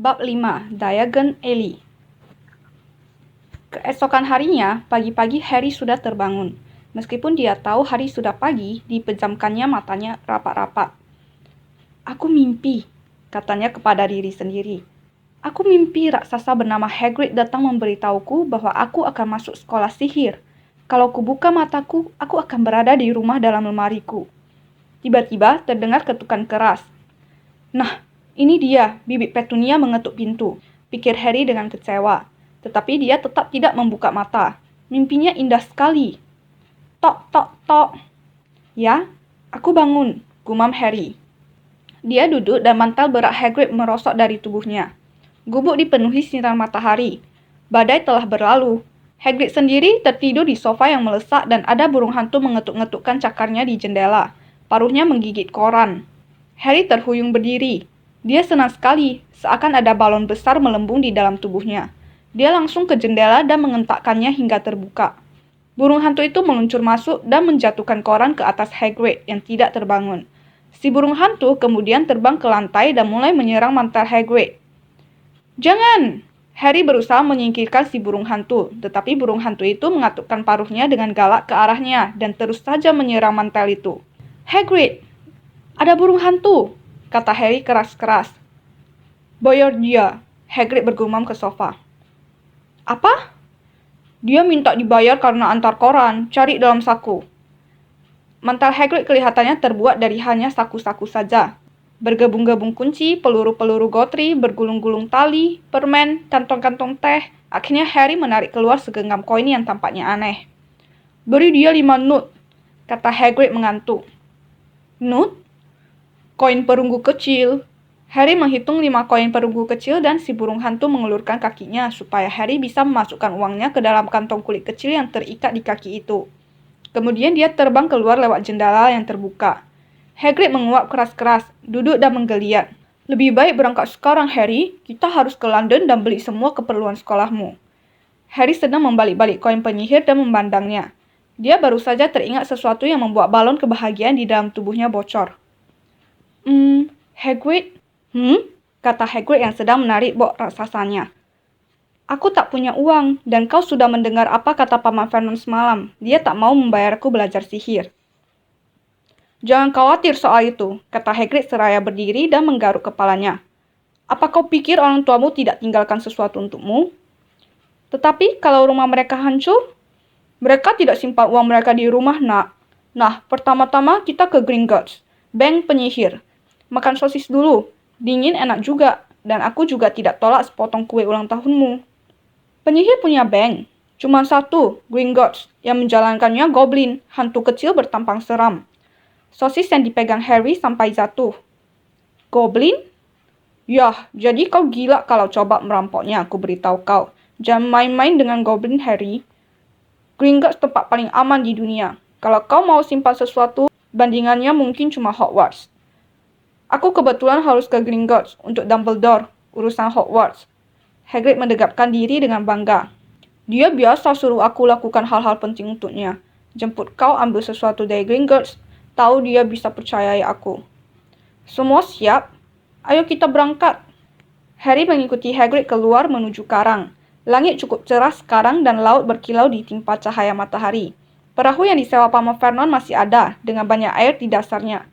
Bab 5. Diagon Alley. Keesokan harinya, pagi-pagi Harry sudah terbangun. Meskipun dia tahu hari sudah pagi, dipejamkannya matanya rapat-rapat. "Aku mimpi," katanya kepada diri sendiri. "Aku mimpi raksasa bernama Hagrid datang memberitahuku bahwa aku akan masuk sekolah sihir. Kalau kubuka mataku, aku akan berada di rumah dalam lemariku." Tiba-tiba terdengar ketukan keras. "Nah, ini dia," Bibit Petunia mengetuk pintu, pikir Harry dengan kecewa. Tetapi dia tetap tidak membuka mata. Mimpinya indah sekali. Tok, tok, tok. "Ya, aku bangun," gumam Harry. Dia duduk dan mantel berat Hagrid merosot dari tubuhnya. Gubuk dipenuhi sinar matahari. Badai telah berlalu. Hagrid sendiri tertidur di sofa yang melesak dan ada burung hantu mengetuk-ngetukkan cakarnya di jendela. Paruhnya menggigit koran. Harry terhuyung berdiri. Dia senang sekali, seakan ada balon besar melembung di dalam tubuhnya. Dia langsung ke jendela dan mengentakkannya hingga terbuka. Burung hantu itu meluncur masuk dan menjatuhkan koran ke atas Hagrid yang tidak terbangun. Si burung hantu kemudian terbang ke lantai dan mulai menyerang mantel Hagrid. "Jangan!" Harry berusaha menyingkirkan si burung hantu, tetapi burung hantu itu mengatukkan paruhnya dengan galak ke arahnya dan terus saja menyerang mantel itu. "Hagrid, ada burung hantu!" kata Harry keras-keras. "Bayar dia," Hagrid bergumam ke sofa. "Apa?" "Dia minta dibayar karena antar koran, cari dalam saku." Mantel Hagrid kelihatannya terbuat dari hanya saku-saku saja. Bergebung-gebung kunci, peluru-peluru gotri, bergulung-gulung tali, permen, kantong-kantong teh. Akhirnya Harry menarik keluar segenggam koin yang tampaknya aneh. "Beri dia 5 nut," kata Hagrid mengantuk. "Nut?" "Koin perunggu kecil." Harry menghitung 5 koin perunggu kecil dan si burung hantu mengelurkan kakinya supaya Harry bisa memasukkan uangnya ke dalam kantong kulit kecil yang terikat di kaki itu. Kemudian dia terbang keluar lewat jendela yang terbuka. Hagrid menguap keras-keras, duduk dan menggeliat. "Lebih baik berangkat sekarang, Harry. Kita harus ke London dan beli semua keperluan sekolahmu." Harry sedang membalik-balik koin penyihir dan memandangnya. Dia baru saja teringat sesuatu yang membuat balon kebahagiaan di dalam tubuhnya bocor. Hagrid?" Kata Hagrid yang sedang menarik bok raksasanya. "Aku tak punya uang, dan kau sudah mendengar apa kata Paman Vernon semalam. Dia tak mau membayarku belajar sihir." "Jangan khawatir soal itu," kata Hagrid seraya berdiri dan menggaruk kepalanya. "Apa kau pikir orang tuamu tidak tinggalkan sesuatu untukmu? Tetapi kalau rumah mereka hancur?" "Mereka tidak simpan uang mereka di rumah, nak. Nah, pertama-tama kita ke Gringotts, bank penyihir. Makan sosis dulu. Dingin enak juga, dan aku juga tidak tolak sepotong kue ulang tahunmu." "Penyihir punya bank?" "Cuma satu, Gringotts, yang menjalankannya goblin, hantu kecil bertampang seram." Sosis yang dipegang Harry sampai jatuh. "Goblin?" "Yah, jadi kau gila kalau coba merampoknya, aku beritahu kau. Jangan main-main dengan goblin, Harry. Gringotts tempat paling aman di dunia. Kalau kau mau simpan sesuatu, bandingannya mungkin cuma Hogwarts." "Aku kebetulan harus ke Gringotts untuk Dumbledore, urusan Hogwarts." Hagrid mendegapkan diri dengan bangga. "Dia biasa suruh aku lakukan hal-hal penting untuknya. Jemput kau ambil sesuatu dari Gringotts, tahu dia bisa percayai aku." "Semua siap? Ayo kita berangkat." Harry mengikuti Hagrid keluar menuju karang. Langit cukup cerah sekarang dan laut berkilau ditimpa cahaya matahari. Perahu yang disewa Paman Vernon masih ada, dengan banyak air di dasarnya.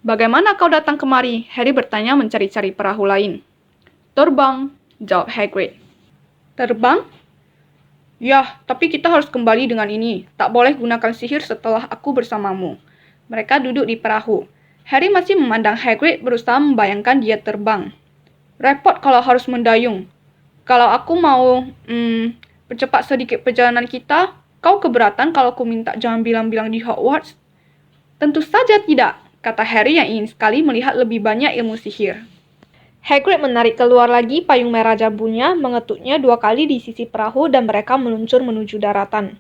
"Bagaimana kau datang kemari?" Harry bertanya mencari-cari perahu lain. "Terbang," jawab Hagrid. "Terbang?" "Yah, tapi kita harus kembali dengan ini. Tak boleh gunakan sihir setelah aku bersamamu." Mereka duduk di perahu. Harry masih memandang Hagrid berusaha membayangkan dia terbang. "Repot kalau harus mendayung. Kalau aku mau, percepat sedikit perjalanan kita, kau keberatan kalau aku minta jangan bilang-bilang di Hogwarts?" "Tentu saja tidak," kata Harry yang ingin sekali melihat lebih banyak ilmu sihir. Hagrid menarik keluar lagi payung merah jambunya, mengetuknya 2 kali di sisi perahu dan mereka meluncur menuju daratan.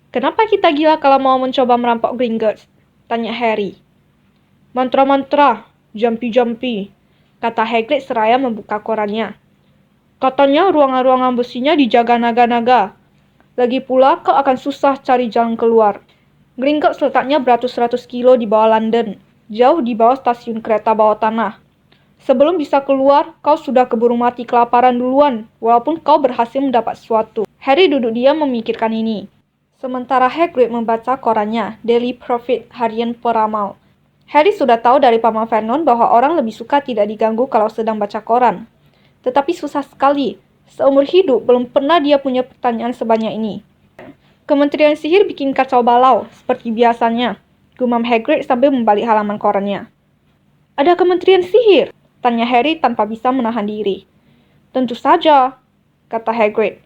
"Kenapa kita gila kalau mau mencoba merampok Gringotts?" tanya Harry. "Mantra-mantra, jampi-jampi," kata Hagrid seraya membuka korannya. "Katanya ruangan-ruangan besinya dijaga naga-naga. Lagi pula kau akan susah cari jalan keluar. Gringotts letaknya beratus-ratus kilo di bawah London, jauh di bawah stasiun kereta bawah tanah. Sebelum bisa keluar, kau sudah keburu mati kelaparan duluan, walaupun kau berhasil mendapat sesuatu. Harry duduk diam memikirkan ini. Sementara Hagrid membaca korannya, Daily Prophet harian peramal. Harry sudah tahu dari Paman Vernon bahwa orang lebih suka tidak diganggu kalau sedang baca koran. Tetapi susah sekali. Seumur hidup belum pernah dia punya pertanyaan sebanyak ini. Kementerian Sihir bikin kacau balau, seperti biasanya. Gumam Hagrid sambil membalik halaman korannya. Ada Kementerian Sihir? Tanya Harry tanpa bisa menahan diri. Tentu saja, kata Hagrid.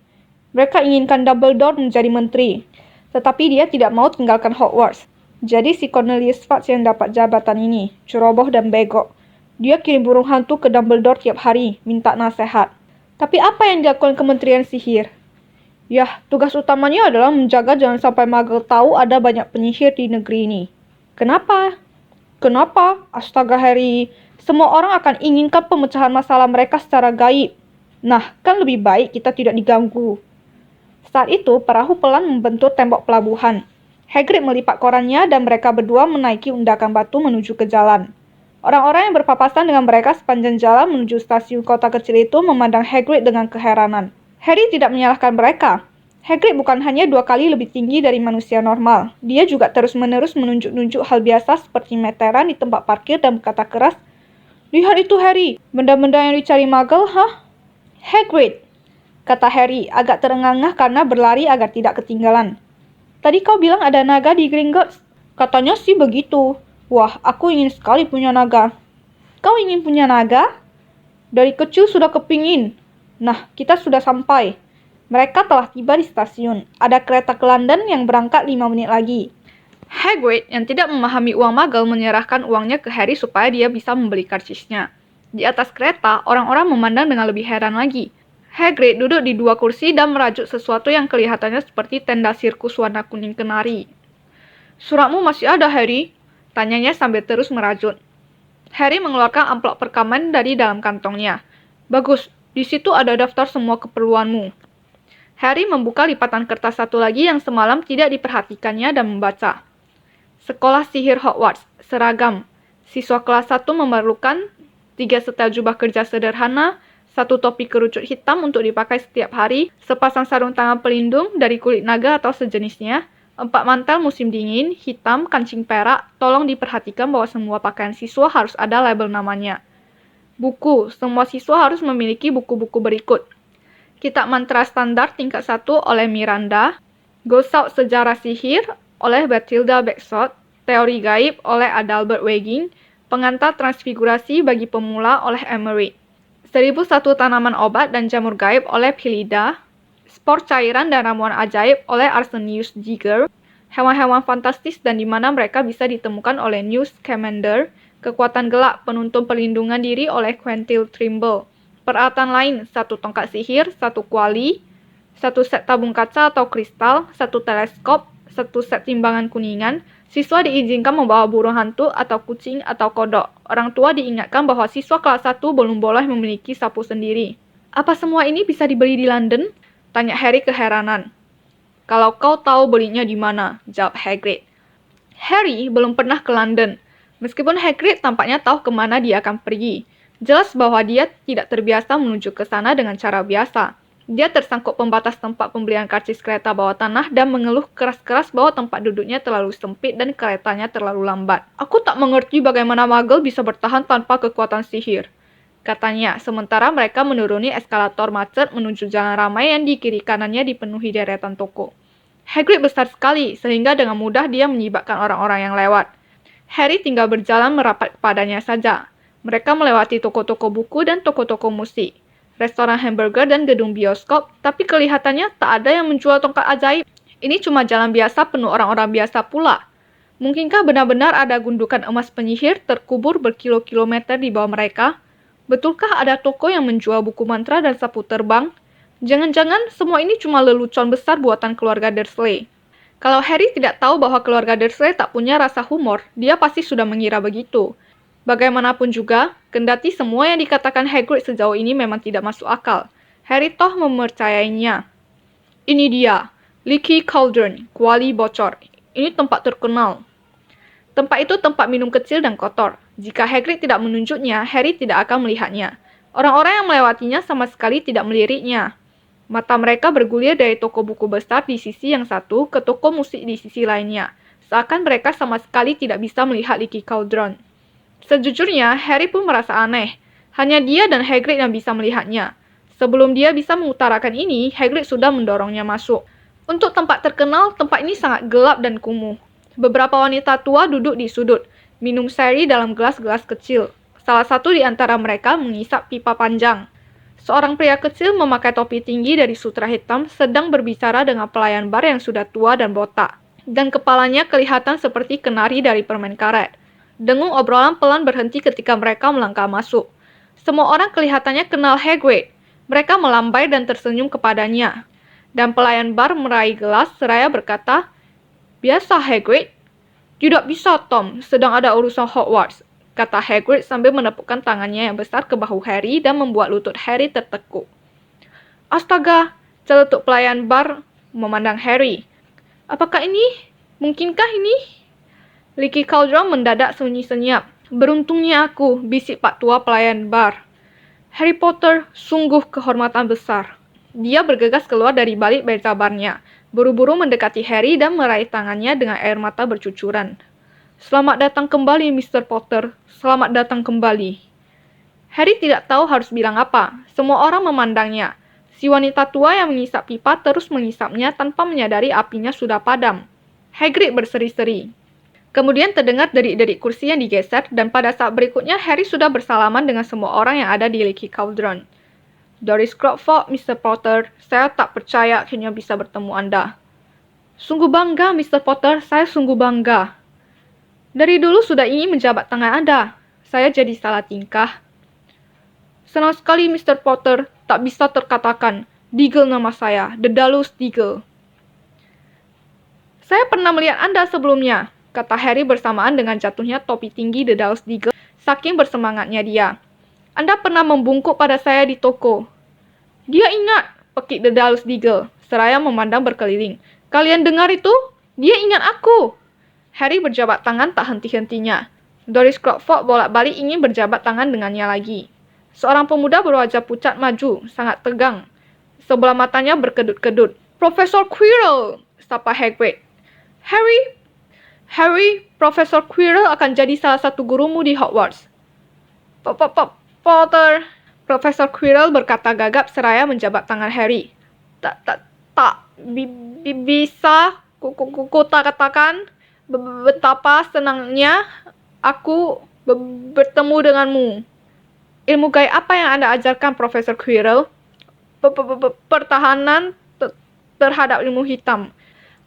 Mereka inginkan Dumbledore menjadi menteri, tetapi dia tidak mau tinggalkan Hogwarts. Jadi si Cornelius Fudge yang dapat jabatan ini, ceroboh dan bego. Dia kirim burung hantu ke Dumbledore tiap hari, minta nasihat. Tapi apa yang dilakukan Kementerian Sihir? Yah, tugas utamanya adalah menjaga jangan sampai Muggle tahu ada banyak penyihir di negeri ini. Kenapa? Kenapa? Astaga Harry, semua orang akan inginkan pemecahan masalah mereka secara gaib. Nah, kan lebih baik kita tidak diganggu. Saat itu, perahu pelan membentur tembok pelabuhan. Hagrid melipat korannya dan mereka berdua menaiki undakan batu menuju ke jalan. Orang-orang yang berpapasan dengan mereka sepanjang jalan menuju stasiun kota kecil itu memandang Hagrid dengan keheranan. Harry tidak menyalahkan mereka. Hagrid bukan hanya 2 kali lebih tinggi dari manusia normal. Dia juga terus-menerus menunjuk-nunjuk hal biasa seperti meteran di tempat parkir dan berkata keras, "Lihat itu Harry, benda-benda yang dicari Muggle, hah?" "Hagrid," kata Harry, agak terengah-engah karena berlari agar tidak ketinggalan. "Tadi kau bilang ada naga di Gringotts." "Katanya sih begitu." "Wah, aku ingin sekali punya naga." "Kau ingin punya naga?" "Dari kecil sudah kepingin." "Nah, kita sudah sampai." Mereka telah tiba di stasiun. Ada kereta ke London yang berangkat 5 menit lagi. Hagrid yang tidak memahami uang Muggle menyerahkan uangnya ke Harry supaya dia bisa membeli karcisnya. Di atas kereta, orang-orang memandang dengan lebih heran lagi. Hagrid duduk di 2 kursi dan merajuk sesuatu yang kelihatannya seperti tenda sirkus warna kuning kenari. "Suratmu masih ada, Harry?" tanyanya sambil terus merajut. Harry mengeluarkan amplop perekaman dari dalam kantongnya. "Bagus, di situ ada daftar semua keperluanmu." Harry membuka lipatan kertas satu lagi yang semalam tidak diperhatikannya dan membaca. Sekolah Sihir Hogwarts, seragam. Siswa kelas 1 memerlukan 3 setel jubah kerja sederhana, 1 topi kerucut hitam untuk dipakai setiap hari, sepasang sarung tangan pelindung dari kulit naga atau sejenisnya, 4 mantel musim dingin, hitam, kancing perak. Tolong diperhatikan bahwa semua pakaian siswa harus ada label namanya. Buku, semua siswa harus memiliki buku-buku berikut. Kitab Mantra Standar tingkat 1 oleh Miranda, Gosok Sejarah Sihir oleh Bathilda Bagshot, Teori Gaib oleh Adalbert Wegging, Pengantar Transfigurasi bagi Pemula oleh Emery, 1001 Tanaman Obat dan Jamur Gaib oleh Philida, Spor Cairan dan Ramuan Ajaib oleh Arsenius Giger, Hewan-hewan fantastis dan di mana mereka bisa ditemukan oleh Newt Scamander, Kekuatan Gelap Penuntun Perlindungan Diri oleh Quentin Trimble. Peralatan lain, 1 tongkat sihir, 1 kuali, 1 set tabung kaca atau kristal, 1 teleskop, 1 set timbangan kuningan. Siswa diizinkan membawa burung hantu atau kucing atau kodok. Orang tua diingatkan bahwa siswa kelas 1 belum boleh memiliki sapu sendiri. "Apa semua ini bisa dibeli di London?" tanya Harry keheranan. "Kalau kau tahu belinya di mana," jawab Hagrid. Harry belum pernah ke London. Meskipun Hagrid tampaknya tahu kemana dia akan pergi. Jelas bahwa dia tidak terbiasa menuju ke sana dengan cara biasa. Dia tersangkut pembatas tempat pembelian karcis kereta bawah tanah dan mengeluh keras-keras bahwa tempat duduknya terlalu sempit dan keretanya terlalu lambat. "Aku tak mengerti bagaimana Muggle bisa bertahan tanpa kekuatan sihir," katanya, sementara mereka menuruni eskalator macet menuju jalan ramai yang di kiri kanannya dipenuhi deretan toko. Hagrid besar sekali, sehingga dengan mudah dia menyibakkan orang-orang yang lewat. Harry tinggal berjalan merapat kepadanya saja. Mereka melewati toko-toko buku dan toko-toko musik, restoran hamburger dan gedung bioskop, tapi kelihatannya tak ada yang menjual tongkat ajaib. Ini cuma jalan biasa penuh orang-orang biasa pula. Mungkinkah benar-benar ada gundukan emas penyihir terkubur berkilo-kilometer di bawah mereka? Betulkah ada toko yang menjual buku mantra dan sapu terbang? Jangan-jangan semua ini cuma lelucon besar buatan keluarga Dursley. Kalau Harry tidak tahu bahwa keluarga Dursley tak punya rasa humor, dia pasti sudah mengira begitu. Bagaimanapun juga, kendati semua yang dikatakan Hagrid sejauh ini memang tidak masuk akal, Harry toh mempercayainya. "Ini dia, Leaky Cauldron, kuali bocor. Ini tempat terkenal." Tempat itu tempat minum kecil dan kotor. Jika Hagrid tidak menunjuknya, Harry tidak akan melihatnya. Orang-orang yang melewatinya sama sekali tidak meliriknya. Mata mereka bergulir dari toko buku besar di sisi yang satu ke toko musik di sisi lainnya. Seakan mereka sama sekali tidak bisa melihat Leaky Cauldron. Sejujurnya, Harry pun merasa aneh. Hanya dia dan Hagrid yang bisa melihatnya. Sebelum dia bisa mengutarakan ini, Hagrid sudah mendorongnya masuk. Untuk tempat terkenal, tempat ini sangat gelap dan kumuh. Beberapa wanita tua duduk di sudut, minum sherry dalam gelas-gelas kecil. Salah satu di antara mereka mengisap pipa panjang. Seorang pria kecil memakai topi tinggi dari sutra hitam sedang berbicara dengan pelayan bar yang sudah tua dan botak. Dan kepalanya kelihatan seperti kenari dari permen karet. Dengung obrolan pelan berhenti ketika mereka melangkah masuk. Semua orang kelihatannya kenal Hagrid. Mereka melambai dan tersenyum kepadanya. Dan pelayan bar meraih gelas seraya berkata, "Biasa, Hagrid." "Tidak bisa, Tom. Sedang ada urusan Hogwarts," kata Hagrid sambil menepukkan tangannya yang besar ke bahu Harry dan membuat lutut Harry tertekuk. "Astaga," celetuk pelayan bar memandang Harry. "Apakah ini? Mungkinkah ini?" Leaky Cauldron mendadak sunyi senyap. "Beruntungnya aku," bisik Pak Tua pelayan bar. "Harry Potter, sungguh kehormatan besar." Dia bergegas keluar dari balik meja barnya, buru-buru mendekati Harry dan meraih tangannya dengan air mata bercucuran. "Selamat datang kembali, Mr. Potter. Selamat datang kembali." Harry tidak tahu harus bilang apa. Semua orang memandangnya. Si wanita tua yang mengisap pipa terus mengisapnya tanpa menyadari apinya sudah padam. Hagrid berseri-seri. Kemudian terdengar derik-derik kursi yang digeser, dan pada saat berikutnya Harry sudah bersalaman dengan semua orang yang ada di Leaky Cauldron. "Doris Crockford, Mr. Potter, saya tak percaya akhirnya bisa bertemu Anda." "Sungguh bangga, Mr. Potter, saya sungguh bangga." "Dari dulu sudah ingin menjabat tangan Anda. Saya jadi salah tingkah." "Senang sekali, Mr. Potter, tak bisa terkatakan. Diggle nama saya, Dedalus Diggle." "Saya pernah melihat Anda sebelumnya," kata Harry bersamaan dengan jatuhnya topi tinggi Dedalus Diggle, saking bersemangatnya dia. "Anda pernah membungkuk pada saya di toko." "Dia ingat," pekik Dedalus Diggle, seraya memandang berkeliling. "Kalian dengar itu? Dia ingat aku." Harry berjabat tangan tak henti-hentinya. Doris Crockford bolak-balik ingin berjabat tangan dengannya lagi. Seorang pemuda berwajah pucat maju, sangat tegang. Sebelah matanya berkedut-kedut. "Profesor Quirrell," sapa Hagrid. Harry, Profesor Quirrell akan jadi salah satu gurumu di Hogwarts." "Potter," Profesor Quirrell berkata gagap seraya menjabat tangan Harry. Bisa ku katakan betapa senangnya aku bertemu denganmu." "Ilmu gaib apa yang Anda ajarkan, Profesor Quirrell?" "Pertahanan terhadap ilmu hitam,"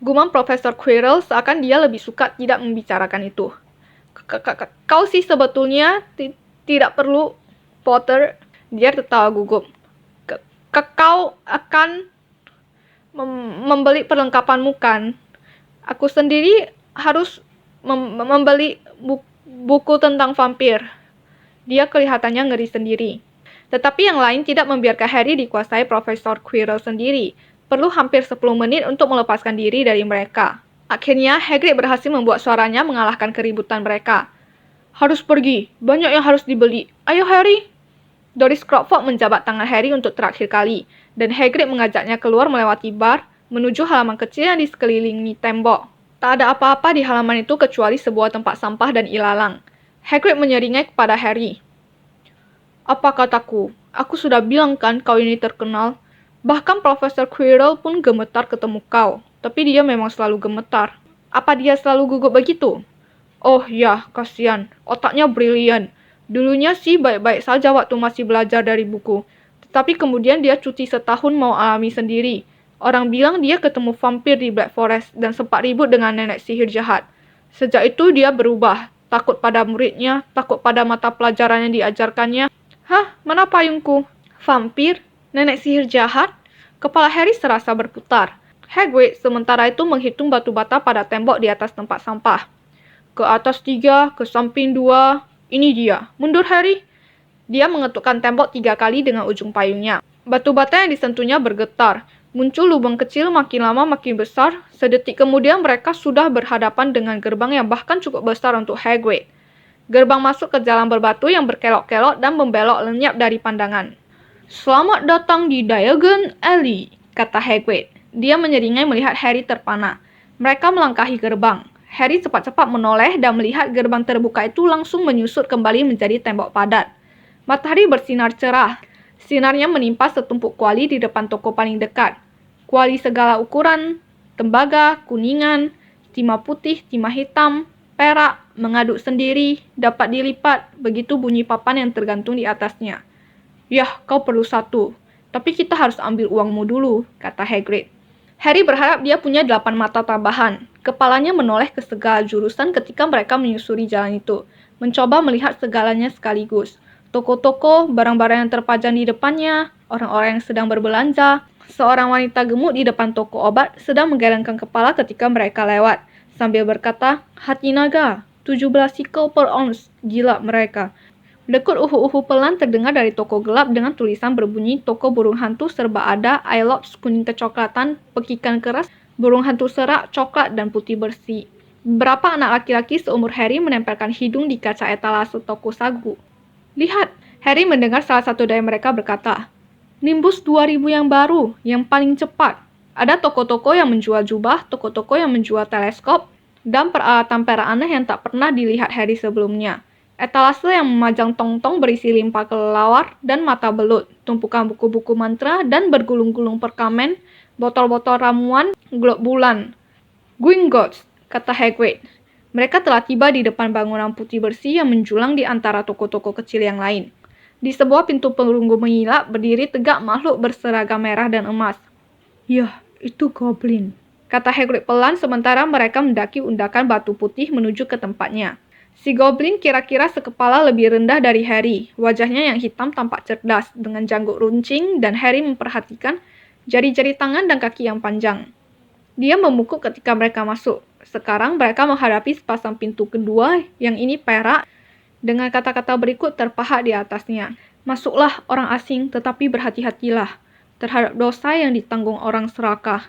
gumam Profesor Quirrell seakan dia lebih suka tidak membicarakan itu. "Kau sih sebetulnya tidak perlu, Potter." Dia tertawa gugup. Kau akan membeli perlengkapanmu, kan? Aku sendiri harus membeli buku tentang vampir." Dia kelihatannya ngeri sendiri. Tetapi yang lain tidak membiarkan Harry dikuasai Profesor Quirrell sendiri. Perlu hampir 10 menit untuk melepaskan diri dari mereka. Akhirnya, Hagrid berhasil membuat suaranya mengalahkan keributan mereka. "Harus pergi. Banyak yang harus dibeli. Ayo, Harry." Doris Crockford menjabat tangan Harry untuk terakhir kali, dan Hagrid mengajaknya keluar melewati bar, menuju halaman kecil yang disekelilingi tembok. Tak ada apa-apa di halaman itu kecuali sebuah tempat sampah dan ilalang. Hagrid menyeringai kepada Harry. "Apa kataku? Aku sudah bilang kan kau ini terkenal. Bahkan Profesor Quirrell pun gemetar ketemu kau. Tapi dia memang selalu gemetar." "Apa dia selalu gugup begitu?" "Oh ya, kasihan. Otaknya brilian. Dulunya sih baik-baik saja waktu masih belajar dari buku. Tetapi kemudian dia cuti setahun mau alami sendiri. Orang bilang dia ketemu vampir di Black Forest dan sempat ribut dengan nenek sihir jahat. Sejak itu dia berubah. Takut pada muridnya, takut pada mata pelajaran yang diajarkannya." "Hah, mana payungku?" "Vampir? Nenek sihir jahat?" Kepala Harry serasa berputar. Hagrid sementara itu menghitung batu bata pada tembok di atas tempat sampah. "Ke atas 3, ke samping 2. Ini dia. Mundur, Harry." Dia mengetukkan tembok 3 kali dengan ujung payungnya. Batu bata yang disentuhnya bergetar. Muncul lubang kecil makin lama makin besar. Sedetik kemudian mereka sudah berhadapan dengan gerbang yang bahkan cukup besar untuk Hagrid. Gerbang masuk ke jalan berbatu yang berkelok-kelok dan membelok lenyap dari pandangan. "Selamat datang di Diagon Alley," kata Hagrid. Dia menyeringai melihat Harry terpana. Mereka melangkahi gerbang. Harry cepat-cepat menoleh dan melihat gerbang terbuka itu langsung menyusut kembali menjadi tembok padat. Matahari bersinar cerah. Sinarnya menimpa setumpuk kuali di depan toko paling dekat. Kuali segala ukuran, tembaga, kuningan, timah putih, timah hitam, perak, mengaduk sendiri, dapat dilipat, begitu bunyi papan yang tergantung di atasnya. "Yah, kau perlu satu. Tapi kita harus ambil uangmu dulu," kata Hagrid. Harry berharap dia punya 8 mata tambahan. Kepalanya menoleh ke segala jurusan ketika mereka menyusuri jalan itu, mencoba melihat segalanya sekaligus. Toko-toko, barang-barang yang terpajang di depannya, orang-orang yang sedang berbelanja. Seorang wanita gemuk di depan toko obat sedang menggelengkan kepala ketika mereka lewat, sambil berkata, "Hati naga, 17 sikel per ons, gila mereka." Dekut uhu-uhu pelan terdengar dari toko gelap dengan tulisan berbunyi toko burung hantu serba ada, Ilops kuning kecoklatan, pekikan keras, burung hantu serak, coklat dan putih bersih. Beberapa anak laki-laki seumur Harry menempelkan hidung di kaca etalase toko sagu. "Lihat," Harry mendengar salah satu dari mereka berkata, "Nimbus 2000 yang baru, yang paling cepat." Ada toko-toko yang menjual jubah, toko-toko yang menjual teleskop, dan peralatan perak aneh yang tak pernah dilihat Harry sebelumnya. Etalase yang memajang tong-tong berisi limpa kelelawar dan mata belut, tumpukan buku-buku mantra dan bergulung-gulung perkamen, botol-botol ramuan, globe bulan. "Gringotts," kata Hagrid. Mereka telah tiba di depan bangunan putih bersih yang menjulang di antara toko-toko kecil yang lain. Di sebuah pintu perunggu mengilap berdiri tegak makhluk berseragam merah dan emas. "Yah, itu goblin," kata Hagrid pelan sementara mereka mendaki undakan batu putih menuju ke tempatnya. Si goblin kira-kira sekepala lebih rendah dari Harry. Wajahnya yang hitam tampak cerdas, dengan janggut runcing, dan Harry memperhatikan jari-jari tangan dan kaki yang panjang. Dia memukul ketika mereka masuk. Sekarang mereka menghadapi sepasang pintu kedua, yang ini perak, dengan kata-kata berikut terpahat di atasnya. "Masuklah orang asing, tetapi berhati-hatilah terhadap dosa yang ditanggung orang serakah.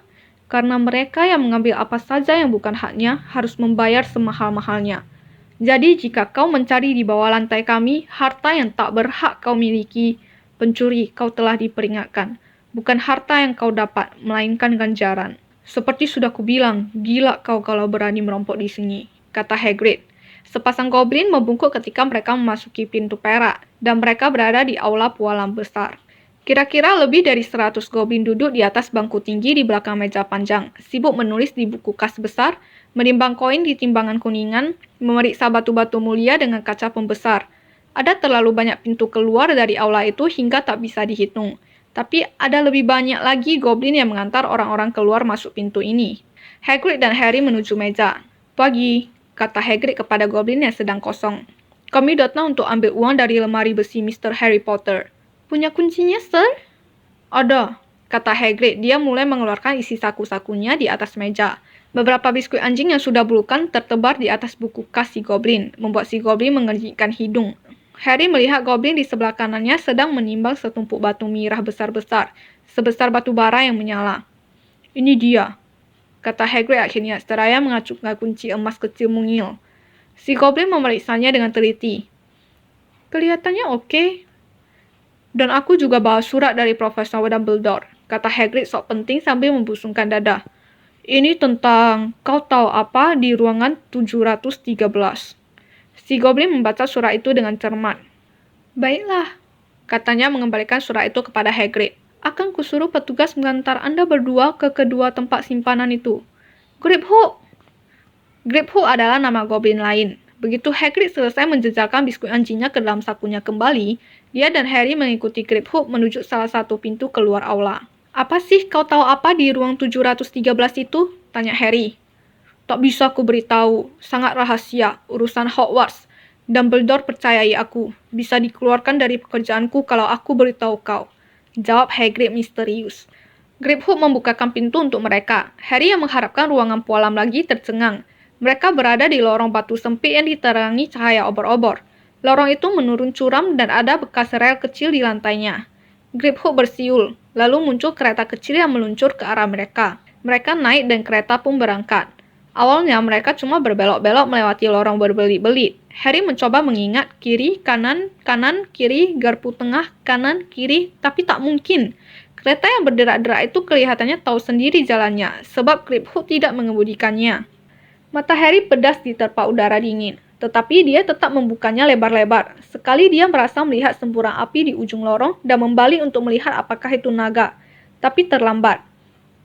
Karena mereka yang mengambil apa saja yang bukan haknya harus membayar semahal-mahalnya. Jadi jika kau mencari di bawah lantai kami harta yang tak berhak kau miliki, pencuri, kau telah diperingatkan. Bukan harta yang kau dapat, melainkan ganjaran." "Seperti sudah kubilang, gila kau kalau berani merompok di sini," kata Hagrid. Sepasang goblin membungkuk ketika mereka memasuki pintu perak, dan mereka berada di aula pualam besar. Kira-kira lebih dari 100 goblin duduk di atas bangku tinggi di belakang meja panjang, sibuk menulis di buku kas besar, menimbang koin di timbangan kuningan, memeriksa batu-batu mulia dengan kaca pembesar. Ada terlalu banyak pintu keluar dari aula itu hingga tak bisa dihitung. Tapi ada lebih banyak lagi goblin yang mengantar orang-orang keluar masuk pintu ini. Hagrid dan Harry menuju meja. "Pagi," kata Hagrid kepada goblin yang sedang kosong. "Kami datang untuk ambil uang dari lemari besi Mr. Harry Potter." "Punya kuncinya, Sir?" "Ada," kata Hagrid. Dia mulai mengeluarkan isi saku-sakunya di atas meja. Beberapa biskuit anjing yang sudah bulukan tertebar di atas buku kas si goblin, membuat si goblin mengernyitkan hidung. Harry melihat goblin di sebelah kanannya sedang menimbang setumpuk batu mirah besar-besar, sebesar batu bara yang menyala. "Ini dia," kata Hagrid akhirnya, seraya mengacungkan kunci emas kecil mungil. Si goblin memeriksanya dengan teliti. "Kelihatannya oke. Dan aku juga bawa surat dari Profesor Dumbledore," kata Hagrid sok penting sambil membusungkan dada. "Ini tentang, kau tahu apa, di ruangan 713. Si goblin membaca surat itu dengan cermat. "Baiklah," katanya mengembalikan surat itu kepada Hagrid. "Akan kusuruh petugas mengantar Anda berdua ke kedua tempat simpanan itu. Griphook!" Griphook adalah nama goblin lain. Begitu Hagrid selesai menjejalkan biskuit anjingnya ke dalam sakunya kembali, dia dan Harry mengikuti Griphook menuju salah satu pintu keluar aula. "Apa sih kau tahu apa di ruang 713 itu?" tanya Harry. "Tak bisa ku beritahu, sangat rahasia, urusan Hogwarts. Dumbledore percayai aku, bisa dikeluarkan dari pekerjaanku kalau aku beritahu kau," jawab Hagrid misterius. Griphook membukakan pintu untuk mereka. Harry yang mengharapkan ruangan pualam lagi tercengang. Mereka berada di lorong batu sempit yang diterangi cahaya obor-obor. Lorong itu menurun curam dan ada bekas rel kecil di lantainya. Griphook bersiul. Lalu muncul kereta kecil yang meluncur ke arah mereka. Mereka naik dan kereta pun berangkat. Awalnya mereka cuma berbelok-belok melewati lorong berbelit-belit. Harry mencoba mengingat kiri, kanan, kanan, kiri, garpu tengah, kanan, kiri, tapi tak mungkin. Kereta yang berderak-derak itu kelihatannya tahu sendiri jalannya, sebab Griphook tidak mengemudikannya. Mata Harry pedas diterpa udara dingin, tetapi dia tetap membukanya lebar-lebar. Sekali dia merasa melihat semburan api di ujung lorong dan membalik untuk melihat apakah itu naga. Tapi terlambat.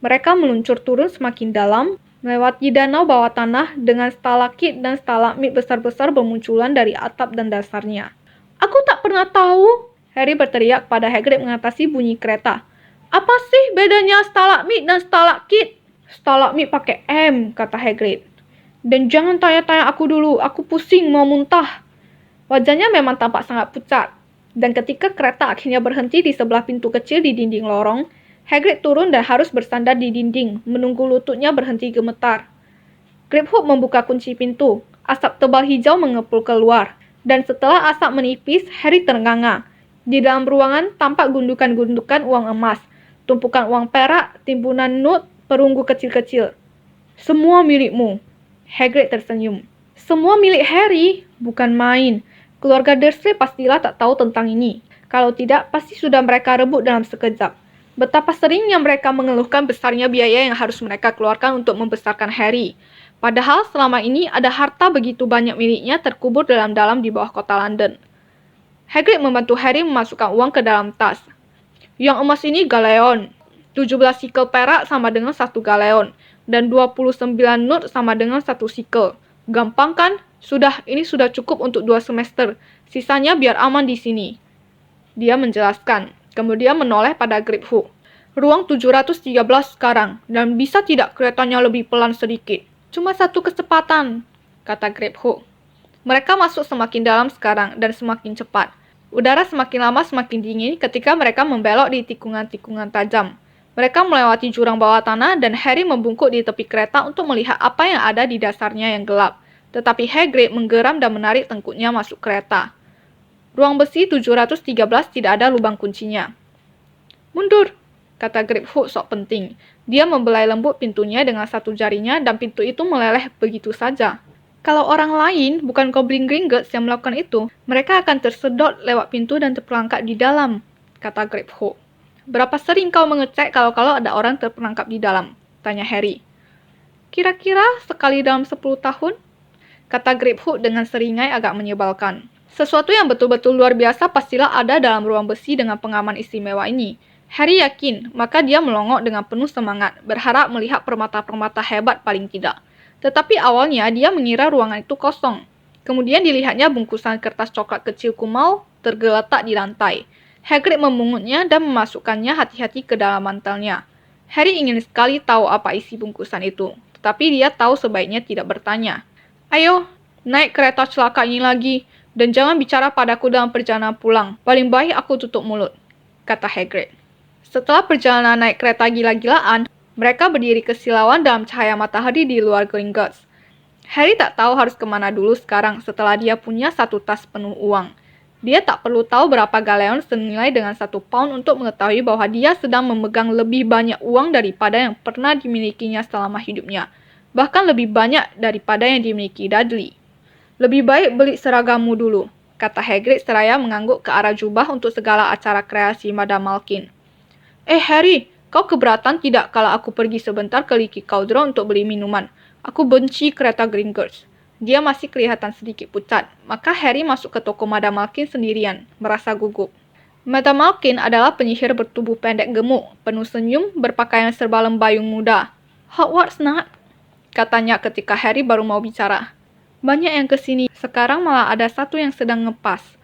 Mereka meluncur turun semakin dalam, melewati danau bawah tanah dengan stalaktit dan stalagmit besar-besar bermunculan dari atap dan dasarnya. "Aku tak pernah tahu," Harry berteriak pada Hagrid mengatasi bunyi kereta. "Apa sih bedanya stalagmit dan stalaktit?" "Stalagmit pakai M," kata Hagrid. "Dan jangan tanya-tanya aku dulu, aku pusing mau muntah." Wajahnya memang tampak sangat pucat. Dan ketika kereta akhirnya berhenti di sebelah pintu kecil di dinding lorong, Hagrid turun dan harus bersandar di dinding, menunggu lututnya berhenti gemetar. Griphook membuka kunci pintu. Asap tebal hijau mengepul keluar. Dan setelah asap menipis, Harry ternganga. Di dalam ruangan tampak gundukan-gundukan uang emas, tumpukan uang perak, timbunan not, perunggu kecil-kecil. "Semua milikmu." Hagrid tersenyum. "Semua milik Harry? Bukan main. Keluarga Dursley pastilah tak tahu tentang ini. Kalau tidak, pasti sudah mereka rebut dalam sekejap. Betapa seringnya mereka mengeluhkan besarnya biaya yang harus mereka keluarkan untuk membesarkan Harry. Padahal selama ini ada harta begitu banyak miliknya terkubur dalam-dalam di bawah kota London." Hagrid membantu Harry memasukkan uang ke dalam tas. "Yang emas ini galeon. 17 sikel perak sama dengan 1 galeon. Dan 29 not sama dengan 1 sikel. Gampang kan? Sudah, ini sudah cukup untuk 2 semester. Sisanya biar aman di sini." Dia menjelaskan, kemudian menoleh pada Griphook. "Ruang 713 sekarang, dan bisa tidak keretanya lebih pelan sedikit?" "Cuma 1 kecepatan," kata Griphook. Mereka masuk semakin dalam sekarang, dan semakin cepat. Udara semakin lama semakin dingin ketika mereka membelok di tikungan-tikungan tajam. Mereka melewati jurang bawah tanah dan Harry membungkuk di tepi kereta untuk melihat apa yang ada di dasarnya yang gelap. Tetapi Hagrid menggeram dan menarik tengkuknya masuk kereta. Ruang besi 713 tidak ada lubang kuncinya. "Mundur," kata Griphook sok penting. Dia membelai lembut pintunya dengan satu jarinya dan pintu itu meleleh begitu saja. "Kalau orang lain, bukan Goblin Gringotts yang melakukan itu, mereka akan tersedot lewat pintu dan terperangkap di dalam," kata Griphook. "Berapa sering kau mengecek kalau ada orang terperangkap di dalam?" tanya Harry. "Kira-kira sekali dalam 10 tahun, kata Griphook dengan seringai agak menyebalkan. Sesuatu yang betul-betul luar biasa pastilah ada dalam ruang besi dengan pengaman istimewa ini. Harry yakin, maka dia melongok dengan penuh semangat, berharap melihat permata-permata hebat paling tidak. Tetapi awalnya dia mengira ruangan itu kosong. Kemudian dilihatnya bungkusan kertas coklat kecil kumal tergeletak di lantai. Hagrid memungutnya dan memasukkannya hati-hati ke dalam mantelnya. Harry ingin sekali tahu apa isi bungkusan itu, tetapi dia tahu sebaiknya tidak bertanya. "Ayo, naik kereta celaka ini lagi, dan jangan bicara padaku dalam perjalanan pulang. Paling baik aku tutup mulut," kata Hagrid. Setelah perjalanan naik kereta gila-gilaan, mereka berdiri kesilauan dalam cahaya matahari di luar Gringotts. Harry tak tahu harus kemana dulu sekarang setelah dia punya 1 tas penuh uang. Dia tak perlu tahu berapa galeon senilai dengan 1 pound untuk mengetahui bahwa dia sedang memegang lebih banyak uang daripada yang pernah dimilikinya selama hidupnya. Bahkan lebih banyak daripada yang dimiliki Dudley. "Lebih baik beli seragammu dulu," kata Hagrid seraya mengangguk ke arah jubah untuk segala acara kreasi Madam Malkin. Harry, kau keberatan tidak kalau aku pergi sebentar ke Leaky Cauldron untuk beli minuman? Aku benci kereta Gringotts." Dia masih kelihatan sedikit pucat, maka Harry masuk ke toko Madam Malkin sendirian, merasa gugup. Madam Malkin adalah penyihir bertubuh pendek gemuk, penuh senyum, berpakaian serba lembayung muda. "Hogwarts, nak," katanya ketika Harry baru mau bicara. "Banyak yang kesini, sekarang malah ada satu yang sedang ngepas."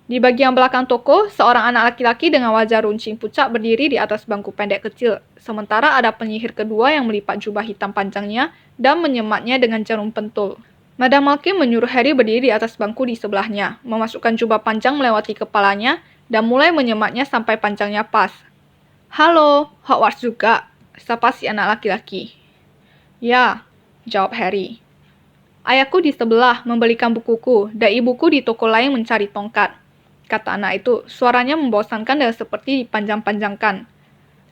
Di bagian belakang toko, seorang anak laki-laki dengan wajah runcing pucat berdiri di atas bangku pendek kecil, sementara ada penyihir kedua yang melipat jubah hitam panjangnya dan menyematnya dengan jarum pentul. Madam Malkin menyuruh Harry berdiri di atas bangku di sebelahnya, memasukkan jubah panjang melewati kepalanya, dan mulai menyematnya sampai panjangnya pas. "Halo, Hogwarts juga?" sapa si anak laki-laki. "Ya," jawab Harry. "Ayahku di sebelah membelikan bukuku, dan ibuku di toko lain mencari tongkat," kata anak itu. Suaranya membosankan dan seperti dipanjang-panjangkan.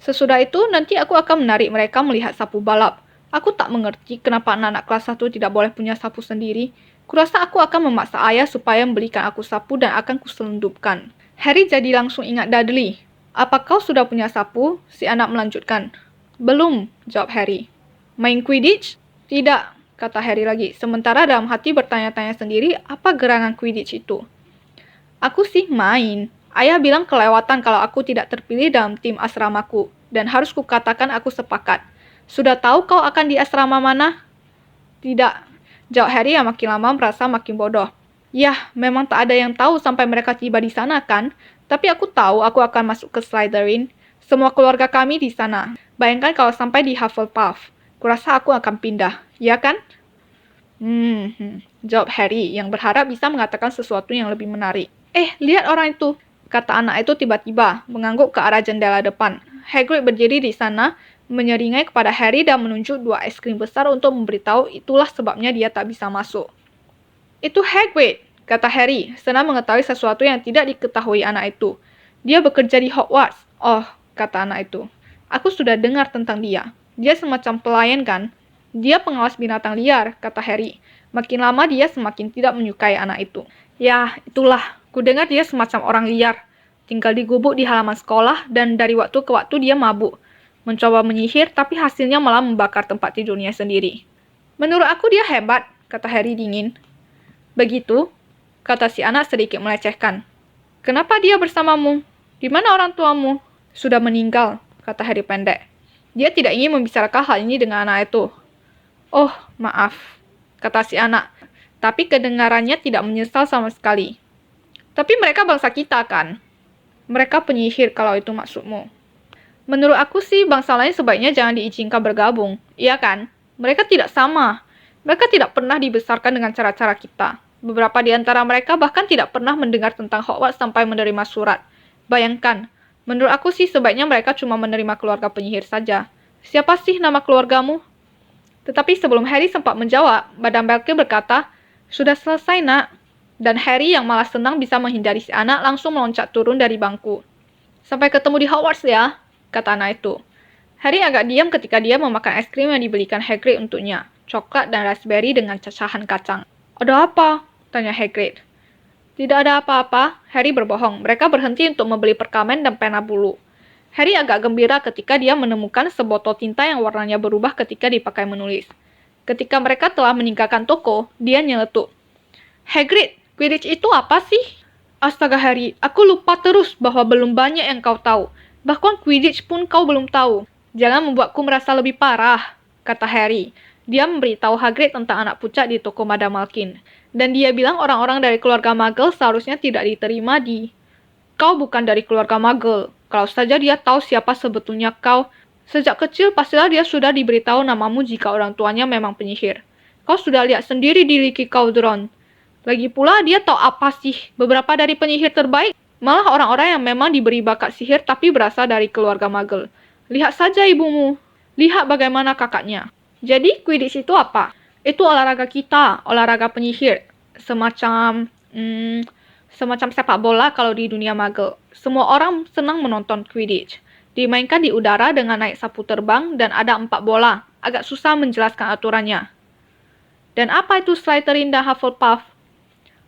Sesudah itu, nanti aku akan menarik mereka melihat sapu balap. Aku tak mengerti kenapa anak-anak kelas 1 tidak boleh punya sapu sendiri. Kurasa aku akan memaksa ayah supaya membelikan aku sapu dan akan kuselundupkan. Harry jadi langsung ingat Dudley. Apa kau sudah punya sapu? Si anak melanjutkan. Belum, jawab Harry. Main Quidditch? Tidak, kata Harry lagi. Sementara dalam hati bertanya-tanya sendiri apa gerangan Quidditch itu. Aku sih main. Ayah bilang kelewatan kalau aku tidak terpilih dalam tim asramaku. Dan harus kukatakan aku sepakat. Sudah tahu kau akan di asrama mana? Tidak, jawab Harry yang makin lama merasa makin bodoh. Yah, memang tak ada yang tahu sampai mereka tiba di sana kan? Tapi aku tahu aku akan masuk ke Slytherin. Semua keluarga kami di sana. Bayangkan kalau sampai di Hufflepuff. Kurasa aku akan pindah, ya kan? Jawab Harry yang berharap bisa mengatakan sesuatu yang lebih menarik. Lihat orang itu, kata anak itu tiba-tiba, mengangguk ke arah jendela depan. Hagrid berdiri di sana, menyeringai kepada Harry dan menunjuk 2 es krim besar untuk memberitahu itulah sebabnya dia tak bisa masuk. Itu Hagrid, kata Harry, senang mengetahui sesuatu yang tidak diketahui anak itu. Dia bekerja di Hogwarts. Oh, kata anak itu. Aku sudah dengar tentang dia. Dia semacam pelayan kan? Dia pengawas binatang liar, kata Harry. Makin lama dia semakin tidak menyukai anak itu. Ya, itulah. Kudengar dia semacam orang liar. Tinggal di gubuk di halaman sekolah dan dari waktu ke waktu dia mabuk. Mencoba menyihir tapi hasilnya malah membakar tempat tidurnya sendiri. Menurut aku dia hebat, kata Harry dingin. Begitu, kata si anak sedikit melecehkan. Kenapa dia bersamamu? Di mana orang tuamu? Sudah meninggal, kata Harry pendek. Dia tidak ingin membicarakan hal ini dengan anak itu. Oh, maaf, kata si anak. Tapi kedengarannya tidak menyesal sama sekali. Tapi mereka bangsa kita kan? Mereka penyihir kalau itu maksudmu. Menurut aku sih bangsa lain sebaiknya jangan diizinkan bergabung. Iya kan? Mereka tidak sama. Mereka tidak pernah dibesarkan dengan cara-cara kita. Beberapa di antara mereka bahkan tidak pernah mendengar tentang Hogwarts sampai menerima surat. Bayangkan, menurut aku sih sebaiknya mereka cuma menerima keluarga penyihir saja. Siapa sih nama keluargamu? Tetapi sebelum Harry sempat menjawab, Madame Belke berkata, sudah selesai nak. Dan Harry yang malah senang bisa menghindari si anak langsung meloncat turun dari bangku. Sampai ketemu di Hogwarts ya, kata anak itu. Harry agak diam ketika dia memakan es krim yang dibelikan Hagrid untuknya, coklat dan raspberry dengan cacahan kacang. Ada apa? Tanya Hagrid. Tidak ada apa-apa, Harry berbohong. Mereka berhenti untuk membeli perkamen dan pena bulu. Harry agak gembira ketika dia menemukan sebotol tinta yang warnanya berubah ketika dipakai menulis. Ketika mereka telah meninggalkan toko, dia nyeletuk. Hagrid, Quidditch itu apa sih? Astaga Harry, aku lupa terus bahwa belum banyak yang kau tahu. Bahkan Quidditch pun kau belum tahu. Jangan membuatku merasa lebih parah, kata Harry. Dia memberitahu Hagrid tentang anak pucat di toko Madame Malkin. Dan dia bilang orang-orang dari keluarga Muggle seharusnya tidak diterima di... Kau bukan dari keluarga Muggle. Kalau saja dia tahu siapa sebetulnya kau. Sejak kecil pastilah dia sudah diberitahu namamu jika orang tuanya memang penyihir. Kau sudah lihat sendiri di Leaky Cauldron. Lagi pula dia tahu apa sih? Beberapa dari penyihir terbaik malah orang-orang yang memang diberi bakat sihir tapi berasal dari keluarga Muggle. Lihat saja ibumu. Lihat bagaimana kakaknya. Jadi Quidditch itu apa? Itu olahraga kita, olahraga penyihir. Semacam sepak bola kalau di dunia Muggle. Semua orang senang menonton Quidditch. Dimainkan di udara dengan naik sapu terbang dan ada 4 bola. Agak susah menjelaskan aturannya. Dan apa itu Slytherin dan Hufflepuff?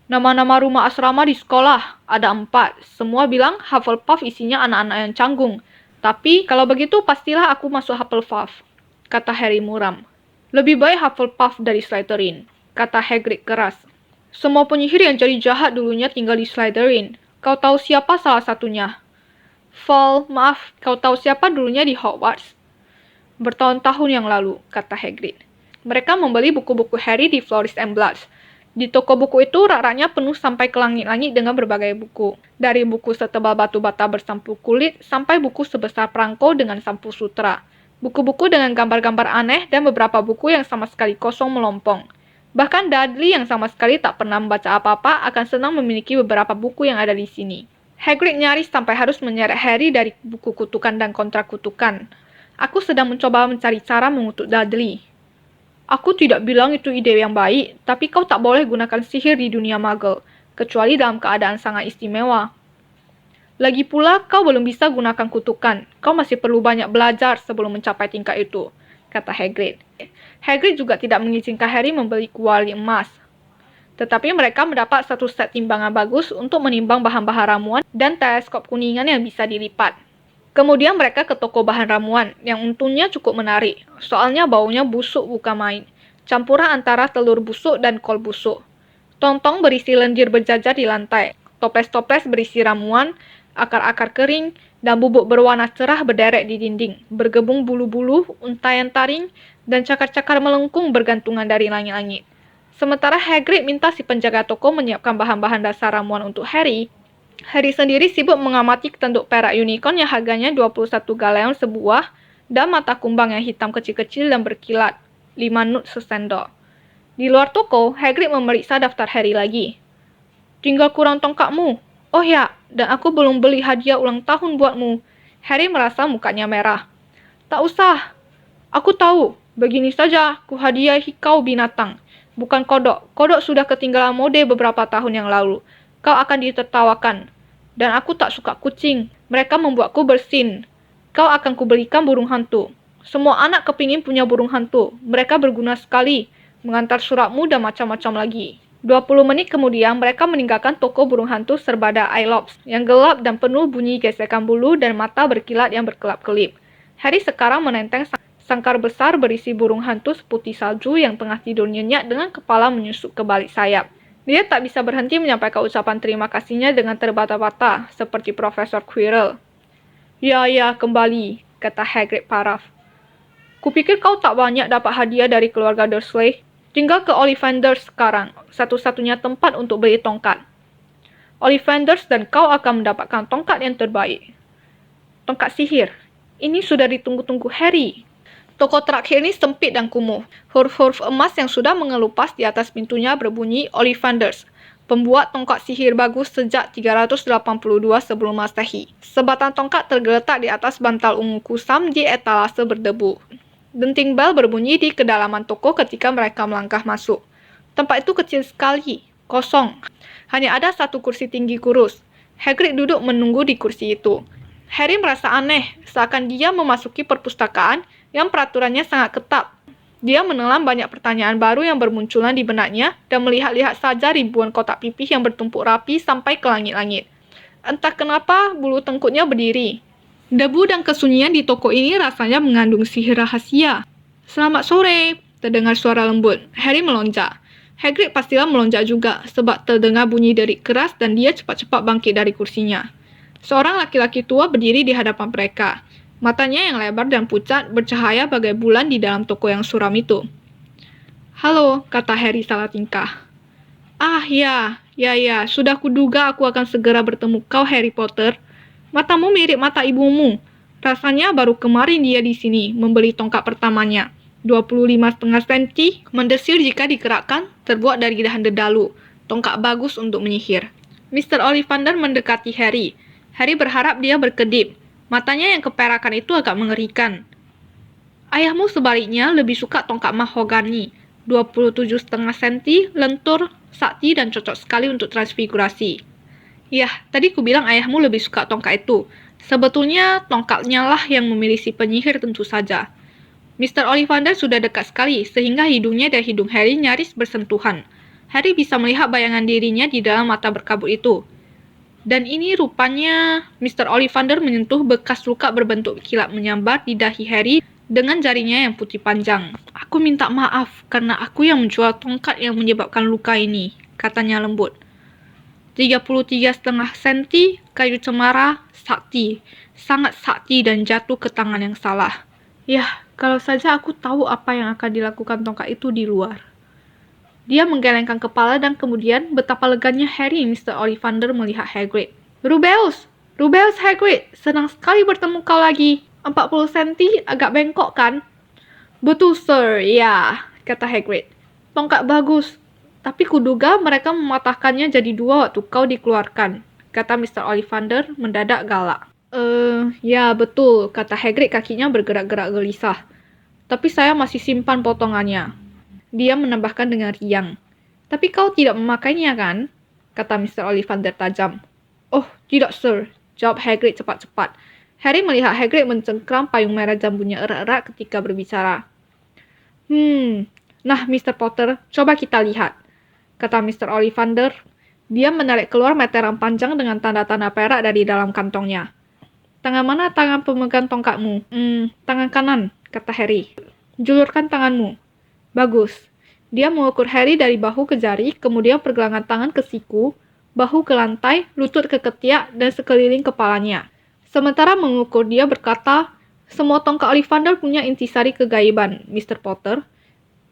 Nama-nama rumah asrama di sekolah, ada 4. Semua bilang Hufflepuff isinya anak-anak yang canggung. Tapi, kalau begitu pastilah aku masuk Hufflepuff, kata Harry muram. Lebih baik Hufflepuff dari Slytherin, kata Hagrid keras. Semua penyihir yang jadi jahat dulunya tinggal di Slytherin. Kau tahu siapa salah satunya? Maaf, kau tahu siapa dulunya di Hogwarts? Bertahun-tahun yang lalu, kata Hagrid. Mereka membeli buku-buku Harry di Flourish and Bloods. Di toko buku itu rak-raknya penuh sampai ke langit-langit dengan berbagai buku. Dari buku setebal batu bata bersampul kulit sampai buku sebesar perangko dengan sampul sutra. Buku-buku dengan gambar-gambar aneh dan beberapa buku yang sama sekali kosong melompong. Bahkan Dudley yang sama sekali tak pernah membaca apa-apa akan senang memiliki beberapa buku yang ada di sini. Hagrid nyaris sampai harus menyeret Harry dari buku kutukan dan kontra kutukan. Aku sedang mencoba mencari cara mengutuk Dudley. Aku tidak bilang itu ide yang baik, tapi kau tak boleh gunakan sihir di dunia Muggle, kecuali dalam keadaan sangat istimewa. Lagi pula, kau belum bisa gunakan kutukan. Kau masih perlu banyak belajar sebelum mencapai tingkat itu, kata Hagrid. Hagrid juga tidak mengizinkan Harry membeli kuali emas. Tetapi mereka mendapat satu set timbangan bagus untuk menimbang bahan-bahan ramuan dan teleskop kuningan yang bisa dilipat. Kemudian mereka ke toko bahan ramuan, yang untungnya cukup menarik. Soalnya baunya busuk bukan main. Campuran antara telur busuk dan kol busuk. Tong-tong berisi lendir berjajar di lantai. Toples-toples berisi ramuan, akar-akar kering, dan bubuk berwarna cerah berderet di dinding. Bergebung bulu-bulu, untaian taring, dan cakar-cakar melengkung bergantungan dari langit-langit. Sementara Hagrid minta si penjaga toko menyiapkan bahan-bahan dasar ramuan untuk Harry, Harry sendiri sibuk mengamati tanduk perak unicorn yang harganya 21 galeon sebuah dan mata kumbang yang hitam kecil-kecil dan berkilat, 5 nut sesendok. Di luar toko, Hagrid memeriksa daftar Harry lagi. Tinggal kurang tongkatmu. Oh ya, dan aku belum beli hadiah ulang tahun buatmu. Harry merasa mukanya merah. Tak usah. Aku tahu. Begini saja, ku hadiahi kau binatang. Bukan kodok. Kodok sudah ketinggalan mode beberapa tahun yang lalu. Kau akan ditertawakan. Dan aku tak suka kucing. Mereka membuatku bersin. Kau akan kubelikan burung hantu. Semua anak kepingin punya burung hantu. Mereka berguna sekali. Mengantar suratmu dan macam-macam lagi. 20 menit kemudian, mereka meninggalkan toko burung hantu serbada Ailops yang gelap dan penuh bunyi gesekan bulu dan mata berkilat yang berkelap-kelip. Harry sekarang menenteng sangkar besar berisi burung hantu seputih salju yang tengah tidur nyenyak dengan kepala menyusup ke balik sayap. Dia tak bisa berhenti menyampaikan ucapan terima kasihnya dengan terbata-bata, seperti Profesor Quirrell. Ya, kembali, kata Hagrid paraf. Kupikir kau tak banyak dapat hadiah dari keluarga Dursley. Tinggal ke Ollivanders sekarang, satu-satunya tempat untuk beli tongkat. Ollivanders dan kau akan mendapatkan tongkat yang terbaik. Tongkat sihir. Ini sudah ditunggu-tunggu Harry. Toko terakhir ini sempit dan kumuh. Huruf-huruf emas yang sudah mengelupas di atas pintunya berbunyi Ollivanders, pembuat tongkat sihir bagus sejak 382 sebelum Masehi. Sebatang tongkat tergeletak di atas bantal ungu kusam di etalase berdebu. Denting bel berbunyi di kedalaman toko ketika mereka melangkah masuk. Tempat itu kecil sekali, kosong. Hanya ada satu kursi tinggi kurus. Hagrid duduk menunggu di kursi itu. Harry merasa aneh, seakan dia memasuki perpustakaan yang peraturannya sangat ketat. Dia menelan banyak pertanyaan baru yang bermunculan di benaknya dan melihat-lihat saja ribuan kotak pipih yang bertumpuk rapi sampai ke langit-langit. Entah kenapa bulu tengkuknya berdiri. Debu dan kesunyian di toko ini rasanya mengandung sihir rahasia. Selamat sore, terdengar suara lembut. Harry melonjak. Hagrid pastilah melonjak juga, sebab terdengar bunyi derik keras dan dia cepat-cepat bangkit dari kursinya. Seorang laki-laki tua berdiri di hadapan mereka. Matanya yang lebar dan pucat bercahaya bagai bulan di dalam toko yang suram itu. Halo, kata Harry salah tingkah. Ah, ya, sudah kuduga aku akan segera bertemu kau, Harry Potter. Matamu mirip mata ibumu. Rasanya baru kemarin dia di sini membeli tongkat pertamanya. 25,5 senti, mendesir jika digerakkan, terbuat dari dahan dedalu. Tongkat bagus untuk menyihir. Mr. Ollivander mendekati Harry. Harry berharap dia berkedip. Matanya yang keperakan itu agak mengerikan. Ayahmu sebaliknya lebih suka tongkat mahogani. 27,5 senti, lentur, sakti dan cocok sekali untuk transfigurasi. Yah, tadi ku bilang ayahmu lebih suka tongkat itu. Sebetulnya tongkatnya lah yang memiliki penyihir tentu saja. Mr. Ollivander sudah dekat sekali, sehingga hidungnya dan hidung Harry nyaris bersentuhan. Harry bisa melihat bayangan dirinya di dalam mata berkabut itu. Dan ini rupanya Mr. Ollivander menyentuh bekas luka berbentuk kilat menyambar di dahi Harry dengan jarinya yang putih panjang. Aku minta maaf karena aku yang menjual tongkat yang menyebabkan luka ini, katanya lembut. 33,5 senti, kayu cemara, sakti. Sangat sakti dan jatuh ke tangan yang salah. Yah, kalau saja aku tahu apa yang akan dilakukan tongkat itu di luar. Dia menggelengkan kepala dan kemudian betapa leganya Harry Mr. Ollivander melihat Hagrid. Rubeus Hagrid, senang sekali bertemu kau lagi. 40 senti agak bengkok kan? Betul sir, ya, kata Hagrid. Tongkat bagus, tapi kuduga mereka mematahkannya jadi dua waktu kau dikeluarkan, kata Mr. Ollivander mendadak galak. Ya betul, kata Hagrid kakinya bergerak-gerak gelisah. Tapi saya masih simpan potongannya. Dia menambahkan dengan riang. Tapi kau tidak memakainya kan? Kata Mr. Ollivander tajam. Oh, tidak sir. jawab Hagrid cepat-cepat. Harry melihat Hagrid mencengkram payung merah jambunya erat-erat ketika berbicara. Nah Mr. Potter, coba kita lihat, kata Mr. Ollivander. Dia menarik keluar meteran panjang dengan tanda-tanda perak dari dalam kantongnya. Tangan mana tangan pemegang tongkatmu? Tangan kanan, kata Harry. Julurkan tanganmu. Bagus. Dia mengukur Harry dari bahu ke jari, kemudian pergelangan tangan ke siku, bahu ke lantai, lutut ke ketiak, dan sekeliling kepalanya. Sementara mengukur dia berkata, semua tongkat Ollivander punya intisari kegaiban, Mr. Potter.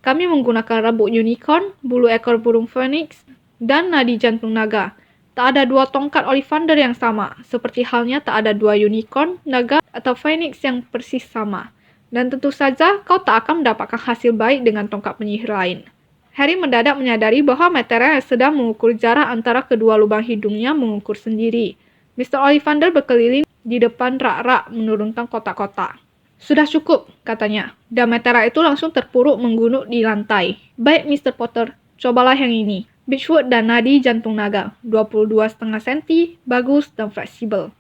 Kami menggunakan rambut unicorn, bulu ekor burung phoenix, dan nadi jantung naga. Tak ada dua tongkat Ollivander yang sama, seperti halnya tak ada dua unicorn, naga, atau phoenix yang persis sama. Dan tentu saja kau tak akan mendapatkan hasil baik dengan tongkat penyihir lain. Harry mendadak menyadari bahwa meteran yang sedang mengukur jarak antara kedua lubang hidungnya mengukur sendiri. Mr. Ollivander berkeliling di depan rak-rak menurunkan kotak-kotak. Sudah cukup, katanya. Dan meteran itu langsung terpuruk menggunung di lantai. Baik, Mr. Potter, cobalah yang ini. Beechwood dan nadi jantung naga, 22,5 cm, bagus dan fleksibel.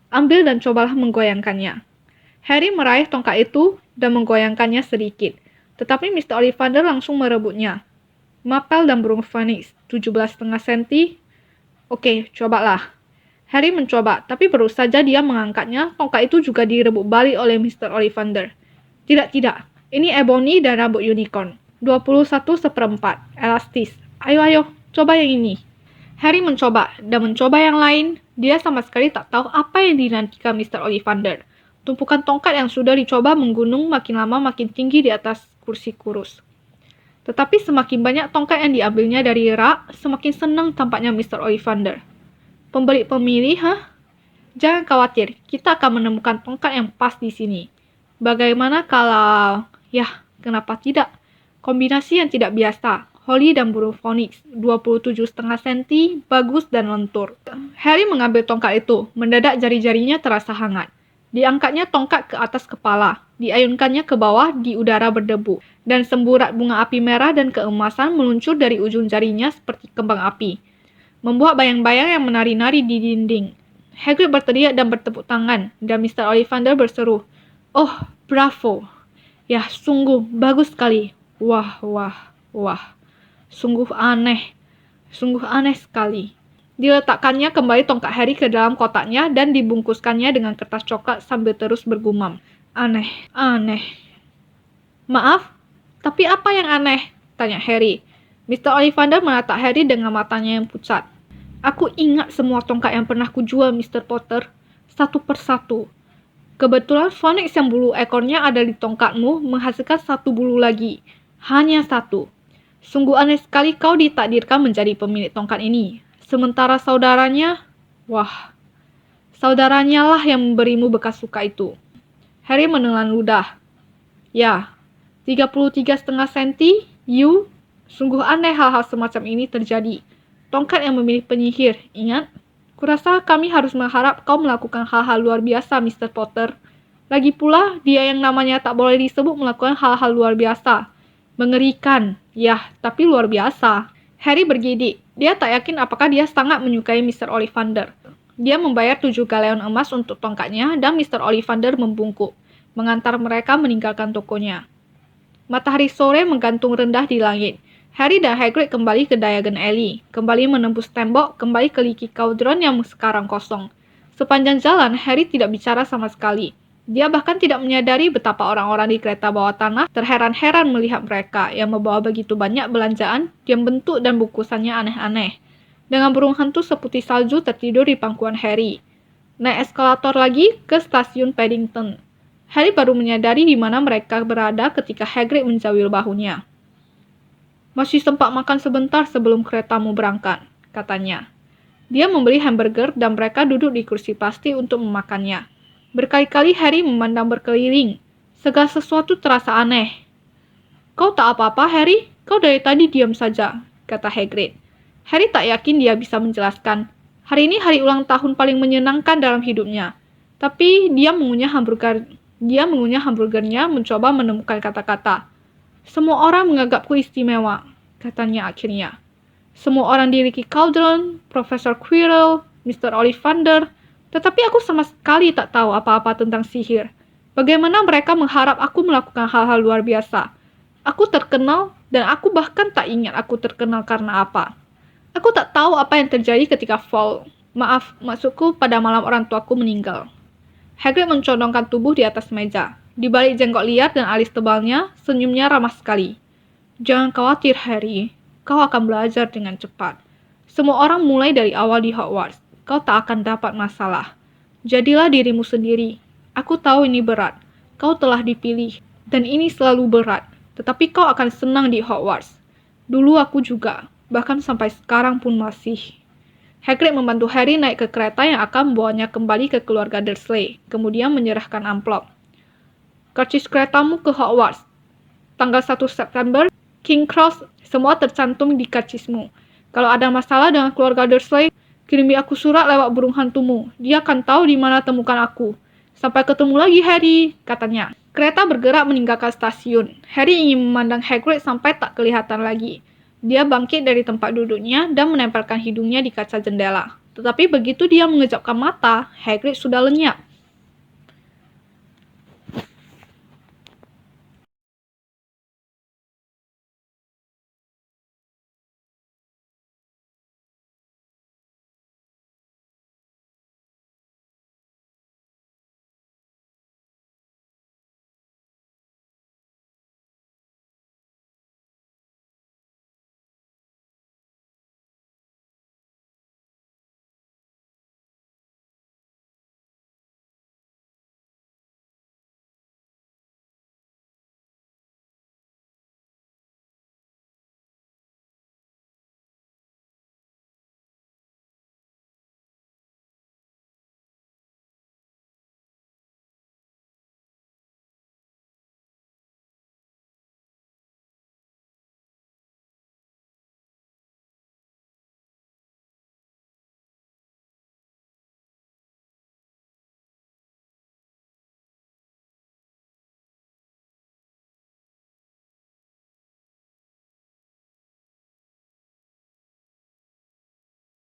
Ambil dan cobalah menggoyangkannya. Harry meraih tongkat itu dan menggoyangkannya sedikit. Tetapi Mr. Ollivander langsung merebutnya. Mapel dan burung phoenix, 17,5 cm. Oke, cobalah. Harry mencoba, tapi baru saja dia mengangkatnya, tongkat itu juga direbut balik oleh Mr. Ollivander. Tidak. Ini ebony dan rambut unicorn. 21/4, elastis. Ayo, coba yang ini. Harry mencoba, dan mencoba yang lain. Dia sama sekali tak tahu apa yang dinantikan Mr. Ollivander. Tumpukan tongkat yang sudah dicoba menggunung makin lama makin tinggi di atas kursi kurus. Tetapi semakin banyak tongkat yang diambilnya dari rak, semakin senang tampaknya Mr. Ollivander. Pembeli pemilih, Jangan khawatir, kita akan menemukan tongkat yang pas di sini. Bagaimana kalau... kenapa tidak? Kombinasi yang tidak biasa. Holly dan burung phoenix, 27,5 cm, bagus dan lentur. Harry mengambil tongkat itu, mendadak jari-jarinya terasa hangat. Diangkatnya tongkat ke atas kepala, diayunkannya ke bawah di udara berdebu, dan semburat bunga api merah dan keemasan meluncur dari ujung jarinya seperti kembang api. Membuat bayang-bayang yang menari-nari di dinding. Hagrid berteriak dan bertepuk tangan, dan Mr. Ollivander berseru, "Oh, bravo! Ya, sungguh bagus sekali. Wah. Sungguh aneh sekali." Diletakkannya kembali tongkat Harry ke dalam kotaknya dan dibungkuskannya dengan kertas coklat sambil terus bergumam. Aneh. Maaf, tapi apa yang aneh? Tanya Harry. Mr. Ollivander menatap Harry dengan matanya yang pucat. Aku ingat semua tongkat yang pernah kujual, Mr. Potter. Satu persatu. Kebetulan phoenix yang bulu ekornya ada di tongkatmu menghasilkan satu bulu lagi. Hanya satu. Sungguh aneh sekali kau ditakdirkan menjadi pemilik tongkat ini. Sementara saudaranya, saudaranya lah yang memberimu bekas luka itu. Harry menelan ludah. Ya, 33,5 cm, sungguh aneh hal-hal semacam ini terjadi. Tongkat yang memilih penyihir, ingat? Kurasa kami harus mengharap kau melakukan hal-hal luar biasa, Mr. Potter. Lagi pula, dia yang namanya tak boleh disebut melakukan hal-hal luar biasa. Mengerikan, tapi luar biasa. Harry bergidik. Dia tak yakin apakah dia sangat menyukai Mr. Ollivander. Dia membayar 7 galeon emas untuk tongkatnya dan Mr. Ollivander membungkuk, mengantar mereka meninggalkan tokonya. Matahari sore menggantung rendah di langit. Harry dan Hagrid kembali ke Diagon Alley, kembali menembus tembok, kembali ke Leaky Cauldron yang sekarang kosong. Sepanjang jalan, Harry tidak bicara sama sekali. Dia bahkan tidak menyadari betapa orang-orang di kereta bawah tanah terheran-heran melihat mereka yang membawa begitu banyak belanjaan yang bentuk dan bungkusannya aneh-aneh. Dengan burung hantu seputih salju tertidur di pangkuan Harry. Naik eskalator lagi ke stasiun Paddington. Harry baru menyadari di mana mereka berada ketika Hagrid menjawil bahunya. Masih sempat makan sebentar sebelum keretamu berangkat, katanya. Dia membeli hamburger dan mereka duduk di kursi plastik untuk memakannya. Berkali-kali Harry memandang berkeliling. Segala sesuatu terasa aneh. Kau tak apa-apa, Harry? Kau dari tadi diam saja, kata Hagrid. Harry tak yakin dia bisa menjelaskan. Hari ini hari ulang tahun paling menyenangkan dalam hidupnya. Tapi dia mengunyah hamburgernya mencoba menemukan kata-kata. Semua orang menganggapku istimewa, katanya akhirnya. Semua orang di Leaky Cauldron, Profesor Quirrell, Mr. Ollivander, Tetapi aku sama sekali tak tahu apa-apa tentang sihir. Bagaimana mereka mengharap aku melakukan hal-hal luar biasa? Aku terkenal, dan aku bahkan tak ingat aku terkenal karena apa. Aku tak tahu apa yang terjadi ketika maksudku pada malam orang tuaku meninggal. Hagrid mencondongkan tubuh di atas meja. Di balik jenggot liar dan alis tebalnya, senyumnya ramah sekali. Jangan khawatir, Harry. Kau akan belajar dengan cepat. Semua orang mulai dari awal di Hogwarts. Kau tak akan dapat masalah. Jadilah dirimu sendiri. Aku tahu ini berat. Kau telah dipilih, dan ini selalu berat. Tetapi kau akan senang di Hogwarts. Dulu aku juga, bahkan sampai sekarang pun masih. Hagrid membantu Harry naik ke kereta yang akan membawanya kembali ke keluarga Dursley, kemudian menyerahkan amplop. Karcis keretamu ke Hogwarts. Tanggal 1 September, King Cross, semua tercantum di karcismu. Kalau ada masalah dengan keluarga Dursley, kirimi aku surat lewat burung hantumu. Dia akan tahu di mana temukan aku. Sampai ketemu lagi, Harry, katanya. Kereta bergerak meninggalkan stasiun. Harry ingin memandang Hagrid sampai tak kelihatan lagi. Dia bangkit dari tempat duduknya dan menempelkan hidungnya di kaca jendela. Tetapi begitu dia mengejapkan mata, Hagrid sudah lenyap.